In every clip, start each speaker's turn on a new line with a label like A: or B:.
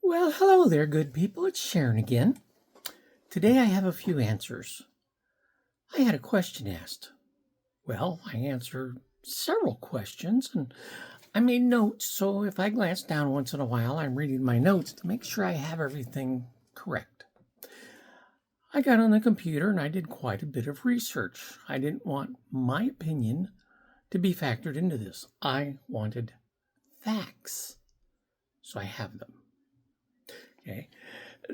A: Well, hello there, good people. It's Sharon again. Today I have a few answers. I had a question asked. Well, I answered several questions and I made notes, so if I glance down once in a while, I'm reading my notes to make sure I have everything correct. I got on the computer and I did quite a bit of research. I didn't want my opinion to be factored into this. I wanted facts, so I have them. Okay.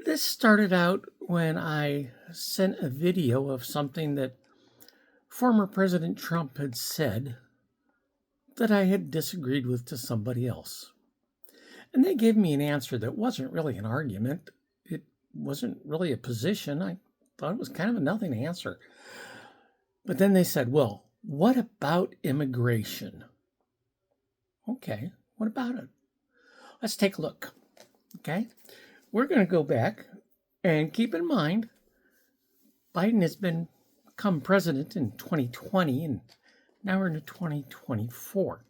A: This started out when I sent a video of something that former President Trump had said that I had disagreed with to somebody else. And they gave me an answer that wasn't really an argument. It wasn't really a position. I thought it was kind of a nothing answer. But then they said, well, what about immigration? Okay, what about it? Let's take a look. Okay. We're going to go back and keep in mind Biden has become president in 2020 and now we're in 2024.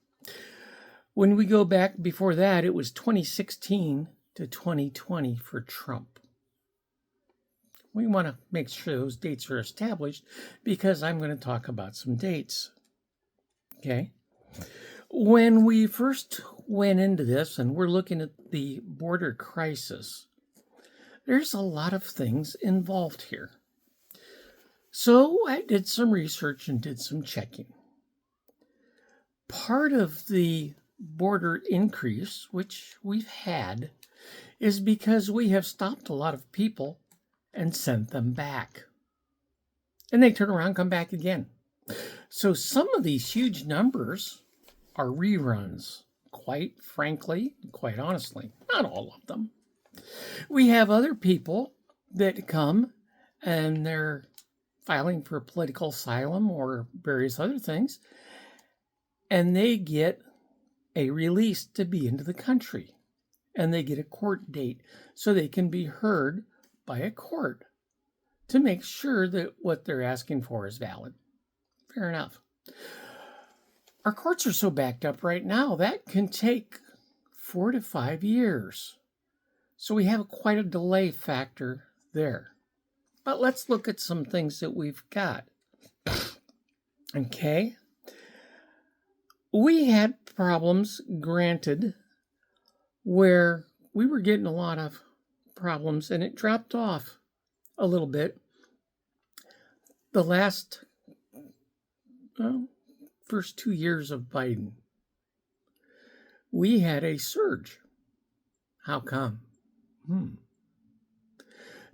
A: When we go back before that, it was 2016 to 2020 for Trump. We want to make sure those dates are established because I'm going to talk about some dates. Okay. When we first went into this and we're looking at the border crisis, there's a lot of things involved here. So I did some research and did some checking. Part of the border increase, which we've had, is because we have stopped a lot of people and sent them back. And they turn around and come back again. So some of these huge numbers are reruns, quite frankly, quite honestly, not all of them. We have other people that come and they're filing for political asylum or various other things, and they get a release to be into the country, and they get a court date so they can be heard by a court to make sure that what they're asking for is valid. Fair enough. Our courts are so backed up right now, that can take 4 to 5 years. So we have quite a delay factor there. But let's look at some things that we've got. Okay. We had problems, granted, where we were getting a lot of problems and it dropped off a little bit. The last first 2 years of Biden, we had a surge. How come?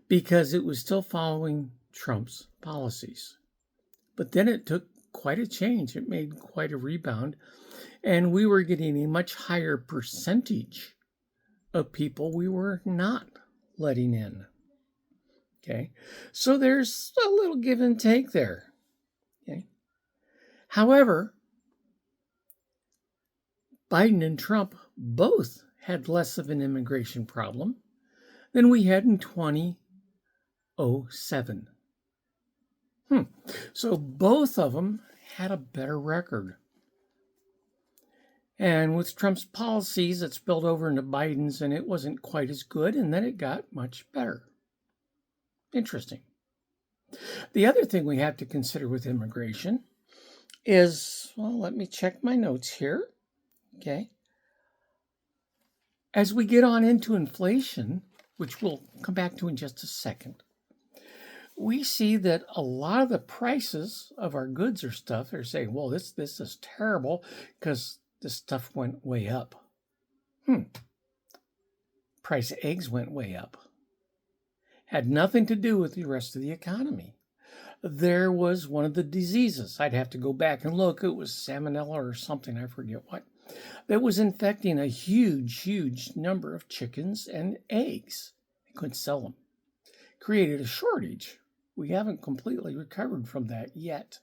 A: Because it was still following Trump's policies. But then it took quite a change. It made quite a rebound. And we were getting a much higher percentage of people we were not letting in. Okay. So there's a little give and take there. Okay. However, Biden and Trump both had less of an immigration problem than we had in 2007. So both of them had a better record. And with Trump's policies, it spilled over into Biden's, and it wasn't quite as good, and then it got much better. Interesting. The other thing we have to consider with immigration is, well, let me check my notes here. Okay. As we get on into inflation, which we'll come back to in just a second, we see that a lot of the prices of our goods or stuff are saying, well, this is terrible because this stuff went way up. Price of eggs went way up. Had nothing to do with the rest of the economy. There was one of the diseases. I'd have to go back and look. It was salmonella or something, I forget what, that was infecting a huge number of chickens and eggs. They couldn't sell them. Created a shortage. We haven't completely recovered from that yet.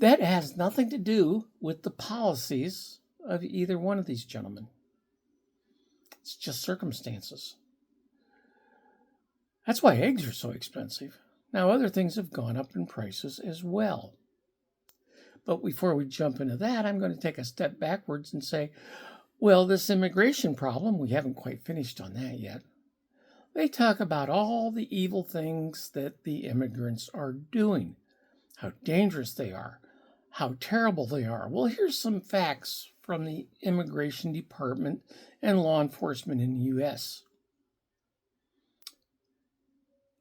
A: That has nothing to do with the policies of either one of these gentlemen. It's just circumstances. That's why eggs are so expensive. Now, other things have gone up in prices as well. But before we jump into that, I'm going to take a step backwards and say, Well, this immigration problem, we haven't quite finished on that yet. They talk about all the evil things that the immigrants are doing, how dangerous they are, how terrible they are. Well, here's some facts from the Immigration Department and law enforcement in the U.S.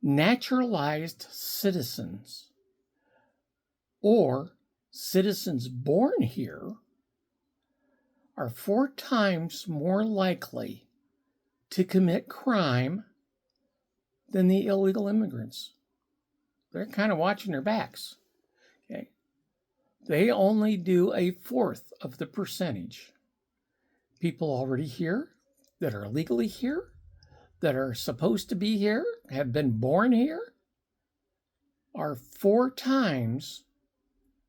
A: Naturalized citizens or citizens born here are 4 times more likely to commit crime than the illegal immigrants. They're kind of watching their backs. Okay. They only do 1/4 of the percentage. People already here that are legally here, that are supposed to be here, have been born here, are 4 times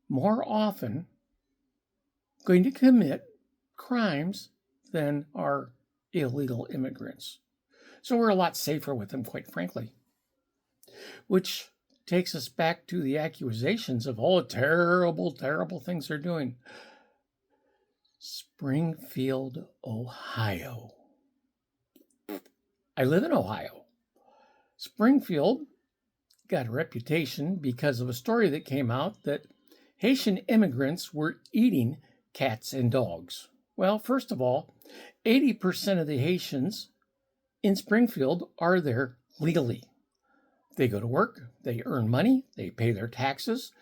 A: more often going to commit crimes than are illegal immigrants. So we're a lot safer with them, quite frankly. Which takes us back to the accusations of all the terrible, terrible things they're doing. Springfield, Ohio. I live in Ohio. Springfield got a reputation because of a story that came out that Haitian immigrants were eating cats and dogs. Well, first of all, 80% of the Haitians in Springfield are there legally. They go to work, they earn money, they pay their taxes,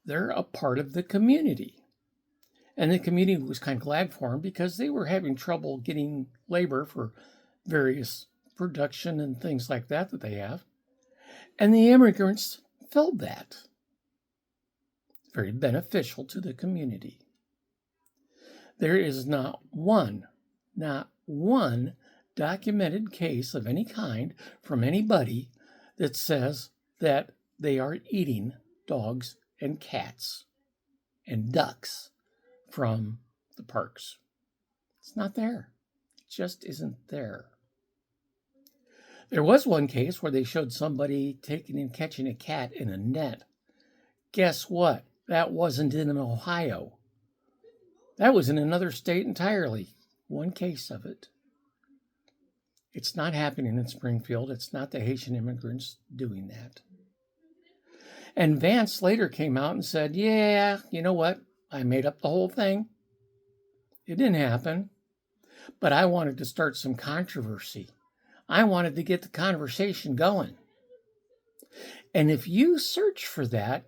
A: they're a part of the community. And the community was kind of glad for them because they were having trouble getting labor for various production and things like that they have. And the immigrants filled that. Very beneficial to the community. There is not one documented case of any kind from anybody that says that they are eating dogs and cats and ducks from the parks. It's not there. It just isn't there. There was one case where they showed somebody taking and catching a cat in a net. Guess what? That wasn't in Ohio. That was in another state entirely. One case of it. It's not happening in Springfield. It's not the Haitian immigrants doing that. And Vance later came out and said, yeah, you know what? I made up the whole thing. It didn't happen. But I wanted to start some controversy. I wanted to get the conversation going. And if you search for that,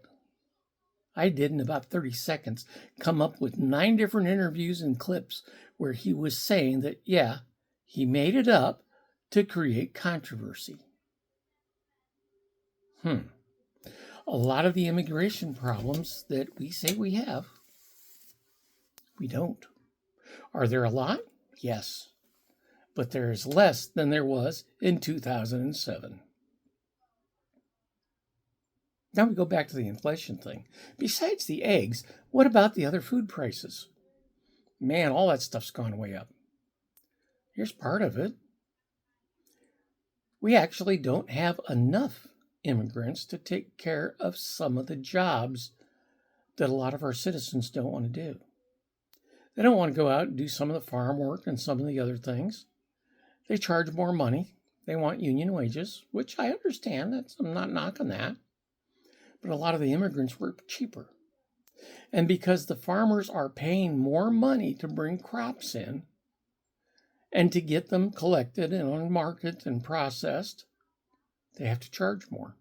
A: I did in about 30 seconds, come up with 9 different interviews and clips where he was saying that, yeah, he made it up to create controversy. A lot of the immigration problems that we say we have, we don't. Are there a lot? Yes. But there is less than there was in 2007. Now we go back to the inflation thing. Besides the eggs, what about the other food prices? Man, all that stuff's gone way up. Here's part of it. We actually don't have enough immigrants to take care of some of the jobs that a lot of our citizens don't want to do. They don't want to go out and do some of the farm work and some of the other things. They charge more money. They want union wages, which I understand. I'm not knocking that. But a lot of the immigrants work cheaper. And because the farmers are paying more money to bring crops in and to get them collected and on market and processed, they have to charge more.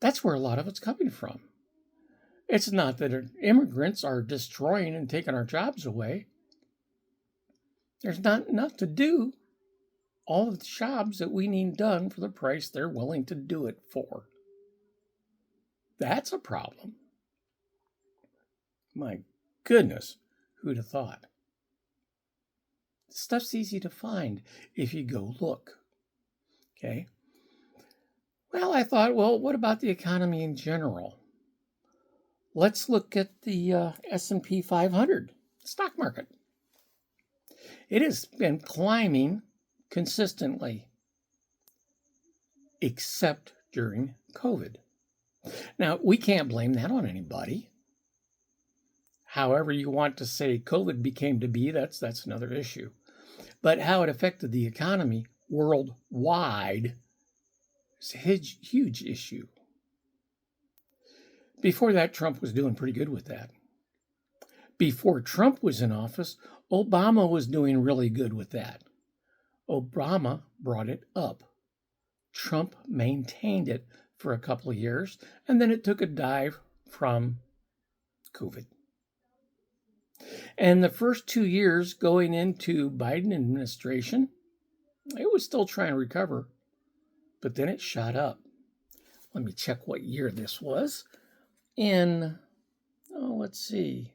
A: That's where a lot of it's coming from. It's not that immigrants are destroying and taking our jobs away. There's not enough to do all of the jobs that we need done for the price they're willing to do it for. That's a problem. My goodness, who'd have thought? Stuff's easy to find if you go look. Okay? Well, I thought, what about the economy in general? Let's look at the S&P 500 stock market. It has been climbing consistently, except during COVID. Now, we can't blame that on anybody. however you want to say COVID became to be, that's another issue. But how it affected the economy worldwide is a huge issue. Before that, Trump was doing pretty good with that. Before Trump was in office, Obama was doing really good with that. Obama brought it up. Trump maintained it for a couple of years, and then it took a dive from COVID. And the first 2 years going into Biden administration, it was still trying to recover, but then it shot up. Let me check what year this was. In, let's see,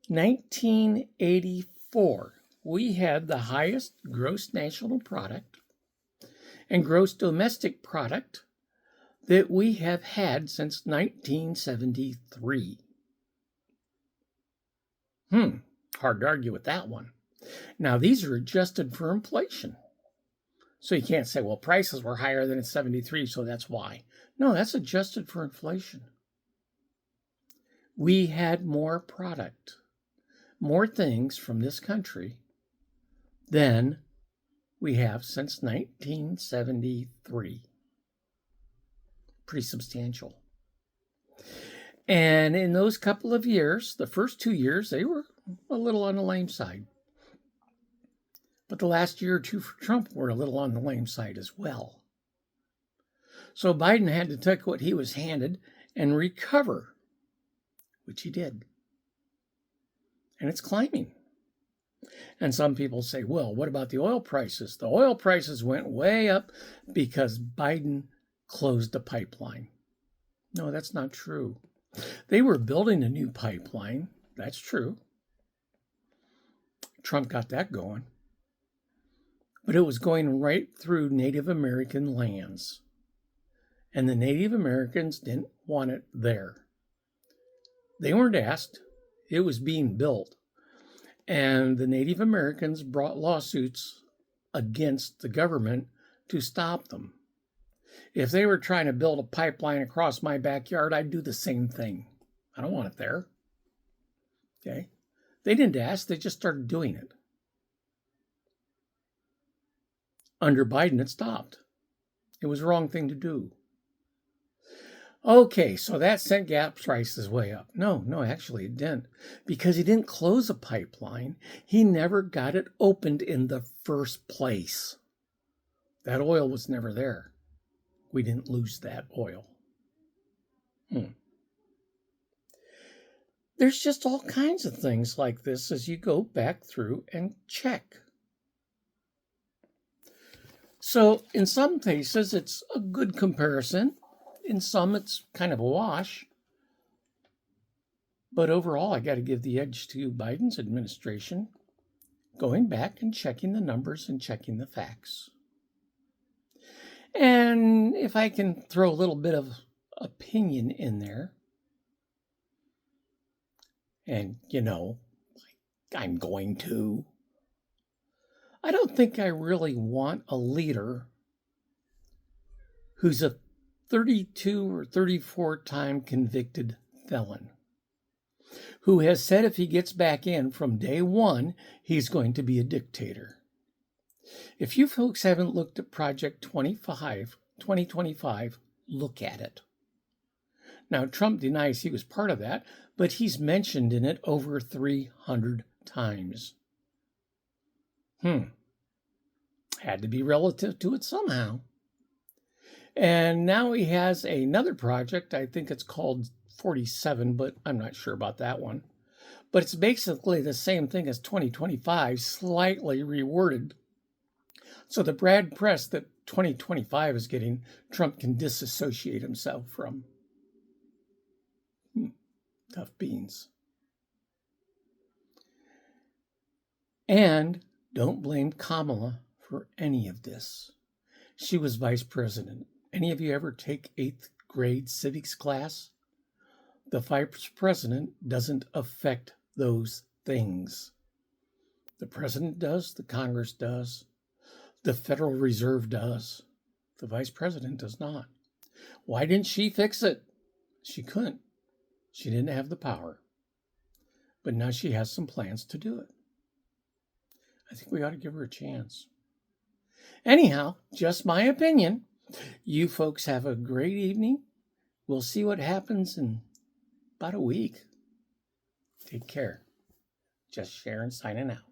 A: 1984, we had the highest gross national product and gross domestic product that we have had since 1973. Hard to argue with that one. Now, these are adjusted for inflation. So you can't say, well, prices were higher than in 73, so that's why. No, that's adjusted for inflation. We had more product, more things from this country than we have since 1973. Pretty substantial. And in those couple of years, the first 2 years, they were a little on the lame side. But the last year or two for Trump were a little on the lame side as well. So Biden had to take what he was handed and recover, which he did. And it's climbing. And some people say, well, what about the oil prices? The oil prices went way up because Biden closed the pipeline. No, that's not true. They were building a new pipeline. That's true. Trump got that going. But it was going right through Native American lands. And the Native Americans didn't want it there. They weren't asked. It was being built. And the Native Americans brought lawsuits against the government to stop them. If they were trying to build a pipeline across my backyard, I'd do the same thing. I don't want it there. Okay? They didn't ask, they just started doing it. Under Biden, it stopped. It was the wrong thing to do. Okay, so that sent gas prices way up. No, actually it didn't. Because he didn't close a pipeline. He never got it opened in the first place. That oil was never there. We didn't lose that oil. There's just all kinds of things like this as you go back through and check. So in some cases, it's a good comparison. In some, it's kind of a wash. But overall, I got to give the edge to Biden's administration, going back and checking the numbers and checking the facts. And if I can throw a little bit of opinion in there, and I'm going to, I don't think I really want a leader who's a 32 or 34-time convicted felon, who has said if he gets back in from day one, he's going to be a dictator. If you folks haven't looked at Project 2025, look at it. Now, Trump denies he was part of that, but he's mentioned in it over 300 times. Had to be relative to it somehow. And now he has another project, I think it's called 47, but I'm not sure about that one. But it's basically the same thing as 2025, slightly reworded. So the bad press that 2025 is getting, Trump can disassociate himself from. Tough beans. And don't blame Kamala for any of this. She was vice president. Any of you ever take 8th grade civics class? The vice president doesn't affect those things. The president does, the Congress does, the Federal Reserve does. The vice president does not. Why didn't she fix it? She couldn't. She didn't have the power, but now she has some plans to do it. I think we ought to give her a chance. Anyhow, just my opinion. You folks have a great evening. We'll see what happens in about a week. Take care. Just Sharon signing out.